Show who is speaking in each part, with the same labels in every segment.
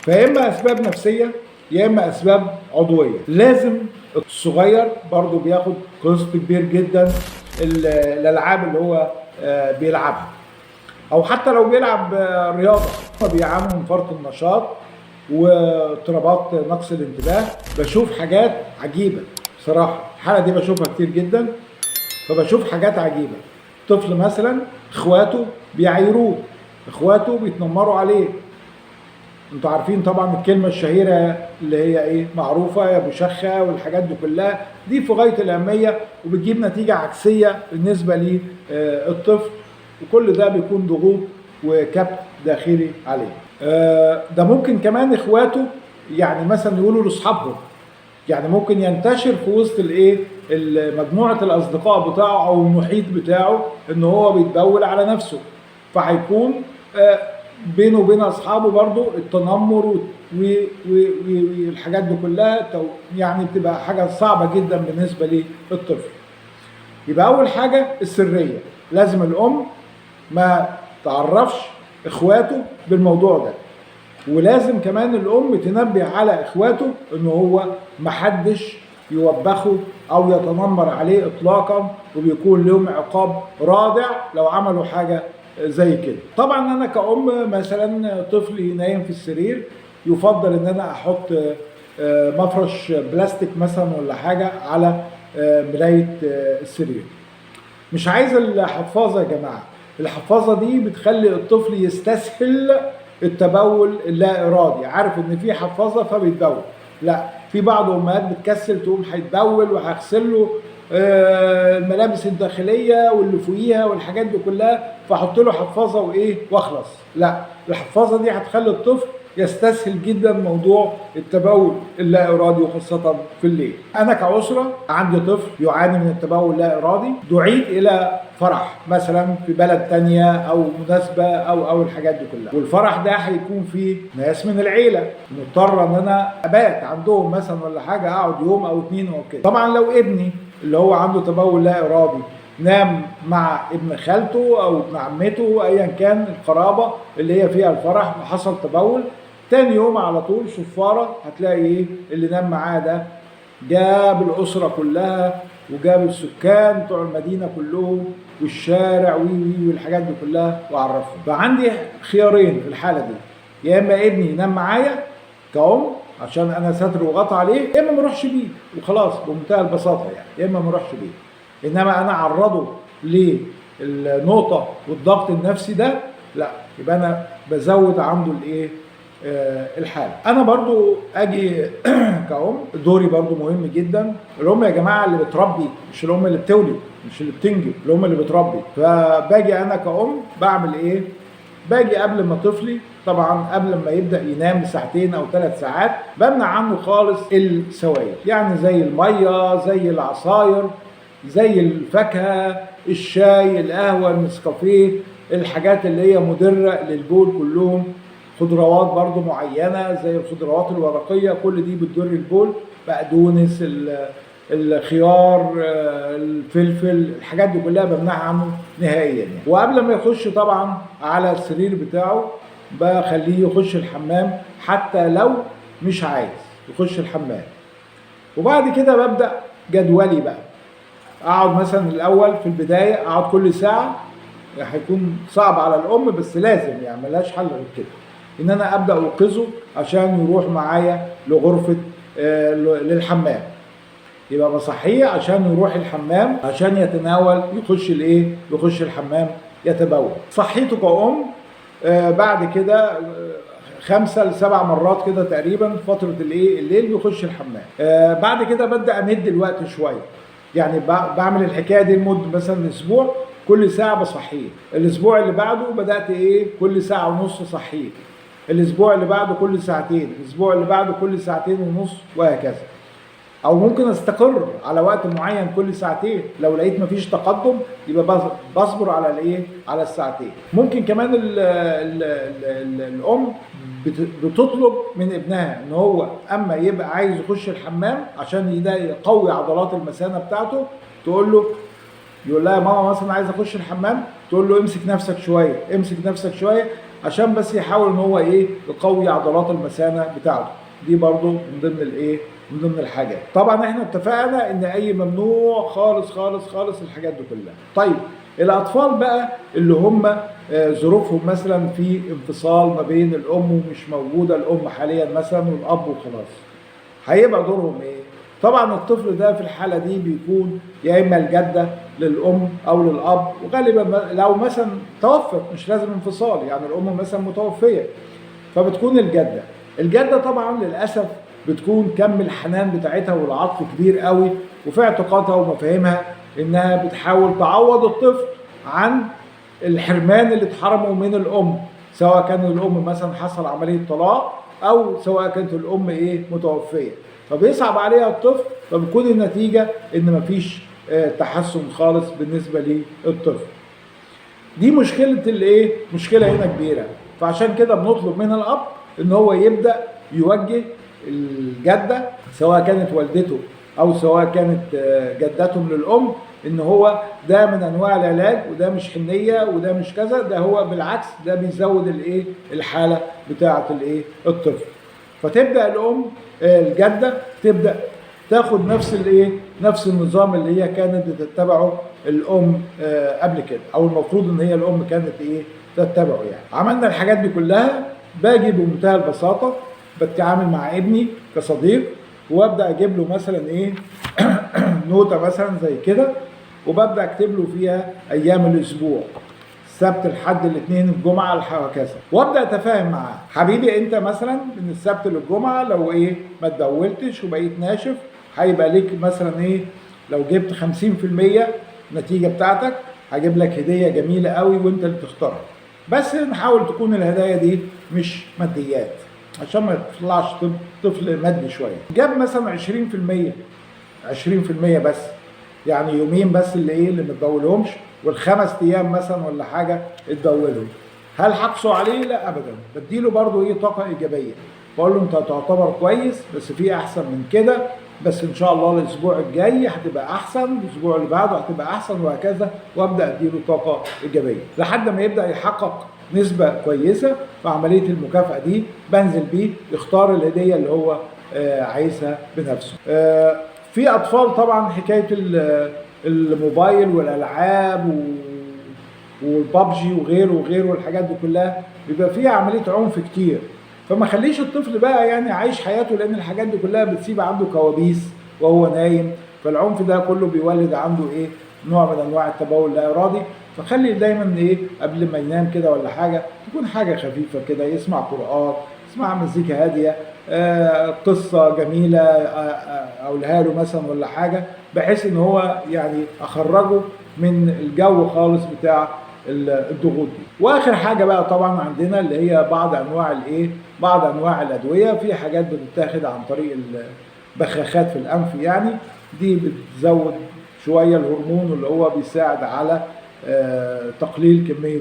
Speaker 1: فيا اما اسباب نفسيه يا اما اسباب عضويه. لازم الصغير برضو بياخد قسط كبير جدا الالعاب اللي هو بيلعبها، او حتى لو بيلعب رياضه بيعانوا من فرط النشاط واضطرابات نقص الانتباه. بشوف حاجات عجيبه بصراحه، الحاله دي بشوفها كتير جدا، فبشوف حاجات عجيبه. طفل مثلا اخواته بيعايروه، اخواته بيتنمروا عليه. انتوا عارفين طبعا الكلمه الشهيره اللي هي ايه، معروفه، يا ابو شخه والحاجات دي كلها، دي في غايه الاهميه وبتجيب نتيجه عكسيه بالنسبه للطفل، وكل ده بيكون ضغوط وكبت داخلي عليه. ده ممكن كمان اخواته يعني مثلا يقولوا لاصحابهم، يعني ممكن ينتشر في وسط الايه، مجموعه الاصدقاء بتاعه او المحيط بتاعه ان هو بيتبول على نفسه، فهيكون بينه وبين اصحابه برضو التنمر والحاجات دي كلها، يعني بتبقى حاجه صعبه جدا بالنسبه للطفل. يبقى اول حاجه السريه، لازم الام ما تعرفش اخواته بالموضوع ده، ولازم كمان الام تنبه على اخواته ان هو محدش يوبخه او يتنمر عليه اطلاقا، وبيكون لهم عقاب رادع لو عملوا حاجه زي كده. طبعا انا كأم مثلا طفلي نايم في السرير، يفضل ان انا احط مفرش بلاستيك مثلا ولا حاجه على مرايه السرير. مش عايز الحفاظه يا جماعه، الحفاظه دي بتخلي الطفل يستسهل التبول اللا ارادي، عارف ان في حفاظه فبيتبول. لا، في بعض الامهات بتكسل تقوم هيتبول وهغسل له الملابس الداخليه واللي فوقيها والحاجات دي كلها، فاحط له حفاظه وايه واخلص. لا، الحفاظه دي هتخلي الطفل يستسهل جدا موضوع التبول اللا ارادي وخاصه في الليل. انا كأسره عندي طفل يعاني من التبول اللا ارادي، دعيت الى فرح مثلا في بلد تانية او مناسبه او الحاجات دي كلها، والفرح ده هيكون فيه ناس من العيله، مضطر ان انا ابات عندهم مثلا ولا حاجه، اقعد يوم او اتنين او كده. طبعا لو ابني اللي هو عنده تبول لا ارادي نام مع ابن خالته او ابن عمته ايا كان القرابه اللي هي فيها الفرح وحصل تبول، تاني يوم على طول شفاره هتلاقي ايه اللي نام معاه ده جاب الاسره كلها وجاب السكان بتوع المدينه كلهم والشارع والحاجات دي كلها وعرفهم. فعندي خيارين في الحاله دي، يا اما ابني ينام معايا كأم عشان انا ساتر وغطى عليه، يا اما ما اروحش بيه وخلاص بمنتهى البساطه يعني، يا اما ما اروحش بيه. انما انا اعرضه للنقطه والضغط النفسي ده لا، يبقى انا بزود عنده الايه الحاله. انا برضو اجي كأم دوري برضو مهم جدا. الام يا جماعه اللي بتربي، مش الام اللي بتولد، مش اللي بتنجب، الام اللي بتربي. فباجي انا كأم بعمل ايه؟ باجي قبل ما طفلي طبعا قبل ما يبدا ينام بساعتين او 3 ساعات بمنع عنه خالص السوائل، يعني زي الميه، زي العصاير، زي الفاكهه، الشاي، القهوه، النسكافيه، الحاجات اللي هي مضره للبول كلهم. خضروات برضو معينه زي الخضروات الورقيه، كل دي بتضر البول، بقدونس، الخيار، الفلفل، الحاجات دي كلها بمنعها عنه نهائيا يعني. وقبل ما يخش طبعا على السرير بتاعه بخليه يخش الحمام حتى لو مش عايز يخش الحمام. وبعد كده ببدأ جدولي بقى، اقعد مثلا الاول في البدايه اقعد كل ساعه، هيكون صعب على الام بس لازم يعني ملهاش حل غير كده، ان انا ابدا اوقظه عشان يروح معايا لغرفه للحمام. يبقى بصحيه عشان يروح الحمام عشان يتناول يخش الايه، يخش الحمام يتبول. صحيته كأم بعد كده 5 ل 7 مرات كده تقريبا فتره الايه الليل بيخش الحمام. بعد كده ببدا امد الوقت شويه، يعني بعمل الحكايه دي لمده مثلا اسبوع، كل ساعه بصحيه. الاسبوع اللي بعده بدات ايه كل ساعه ونص صحيه، الاسبوع اللي بعده كل ساعتين، الاسبوع اللي بعده كل ساعتين ونص، وهكذا. او ممكن استقر على وقت معين كل ساعتين، لو لقيت مفيش تقدم يبقى بصبر على الايه، على الساعتين. ممكن كمان الام بتطلب من ابنها ان هو اما يبقى عايز يخش الحمام عشان يقوي عضلات المثانه بتاعته، يقول لها يا ماما مثلا عايز اخش الحمام، تقول له امسك نفسك شويه، امسك نفسك شويه عشان بس يحاول ان هو ايه يقوي عضلات المثانه بتاعته. دي برضو من ضمن الايه، من ضمن الحاجات. طبعا احنا اتفقنا ان اي ممنوع خالص خالص خالص الحاجات دي كلها. طيب الاطفال بقى اللي هم ظروفهم مثلا في انفصال ما بين الام ومش موجوده الام حاليا مثلا والاب وخلاص، هيبقى دورهم ايه؟ طبعا الطفل ده في الحاله دي بيكون يا اما الجده للام او للاب، وغالبا لو مثلا توفت مش لازم انفصال، يعني الام مثلا متوفيه فبتكون الجده. الجده طبعا للاسف بتكون كم الحنان بتاعتها والعطف كبير قوي، وفي اعتقادها ومفاهيمها انها بتحاول تعوض الطفل عن الحرمان اللي اتحرموا من الام، سواء كان الام مثلا حصل عمليه طلاق او سواء كانت الام ايه متوفيه، فبيصعب عليها الطفل، فبتكون النتيجه ان مفيش تحسن خالص بالنسبه للطفل. دي مشكله الايه، مشكله هنا كبيره. فعشان كده بنطلب من الاب ان هو يبدا يوجه الجده سواء كانت والدته او سواء كانت جدتهم للام، ان هو ده من انواع العلاج، وده مش حنيه وده مش كذا، ده هو بالعكس ده بيزود الايه الحاله بتاعه الايه الطفل. فتبدا الام الجده تبدا تاخد نفس الايه نفس النظام اللي هي كانت بتتبعه الام قبل كده، او المفروض ان هي الام كانت ايه تتبعه. يعني عملنا الحاجات دي كلها، باجي بمنتهى البساطه بتعامل مع ابني كصديق، وابدا اجيب له مثلا ايه نوته مثلا زي كده، وببدا اكتب له فيها ايام الاسبوع، السبت الحد الاثنين الجمعه وهكذا، وابدا اتفاهم معاه. حبيبي انت مثلا من السبت للجمعه لو ايه ما اتدولتش وبقيت ناشف، هيبقى ليك مثلا ايه لو جبت 50% النتيجه بتاعتك هجيب لك هديه جميله قوي وانت اللي تختارها. بس نحاول تكون الهدايا دي مش ماديات عشان ما تطلعش طفل مادي شويه. جاب مثلا 20% بس، يعني يومين بس اللي ايه اللي ما تدولهمش، والخمس ايام مثلا ولا حاجه اتدولهم، هل حقصوا عليه؟ لا ابدا، بديله برضه ايه طاقه ايجابيه، بقول له انت تعتبر كويس بس في احسن من كده، بس ان شاء الله الاسبوع الجاي هتبقى احسن، الاسبوع اللي بعده هتبقى احسن، وهكذا، وابدا اديله طاقه ايجابيه لحد ما يبدا يحقق نسبه كويسه في عمليه المكافاه دي، بنزل بيه يختار الهديه اللي هو عايزها بنفسه. في اطفال طبعا حكايه الموبايل والالعاب والبابجي وغيره وغيره والحاجات دي كلها بيبقى فيها عمليه عنف كتير، فما خليش الطفل بقى يعني عايش حياته، لان الحاجات دي كلها بتسيب عنده كوابيس وهو نايم، فالعنف ده كله بيولد عنده ايه نوع من انواع التبول اللا ارادي. فخلي دايما ايه قبل ما ينام كده ولا حاجه تكون حاجه خفيفه كده، يسمع قرآن، يسمع مزيكا هاديه، قصه جميله اقولها له مثلا ولا حاجه، بحيث ان هو يعني اخرجه من الجو خالص بتاع الضغوط دي. واخر حاجه بقى طبعا عندنا اللي هي بعض انواع الايه بعض انواع الادويه، في حاجات بتتاخد عن طريق البخاخات في الانف، يعني دي بتزود شويه الهرمون اللي هو بيساعد على تقليل كميه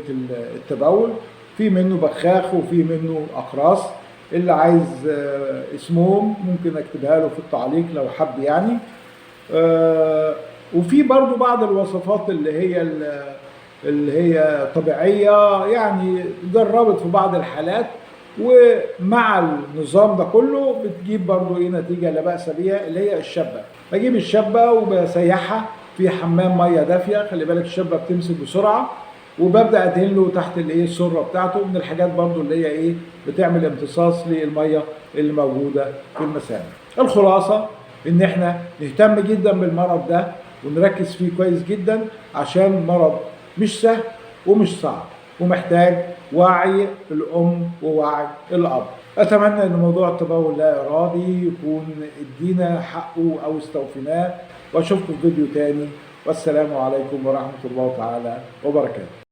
Speaker 1: التبول. في منه بخاخ وفي منه اقراص، اللي عايز اسمهم ممكن اكتبها له في التعليق لو حب يعني. وفي برضو بعض الوصفات اللي هي طبيعية، يعني جربت في بعض الحالات، ومع النظام ده كله بتجيب برضو ايه نتيجة لا بأس بيها، اللي هي الشبة. بجيب الشبة وبسيحها في حمام مية دافية، خلي بالك الشبة بتمسك بسرعة، وببدأ ادهن له تحت الايه السرة بتاعته، من الحاجات برضو اللي هي ايه بتعمل امتصاص للمية اللي موجودة في المثانة. الخلاصة ان احنا نهتم جدا بالمرض ده ونركز فيه كويس جدا، عشان مرض مش سهل ومش صعب، ومحتاج وعي الام ووعي الاب. اتمنى ان موضوع التبول اللا ارادي يكون ادينا حقه او استوفيناه، واشوفكم في فيديو تاني، والسلام عليكم ورحمة الله تعالى وبركاته.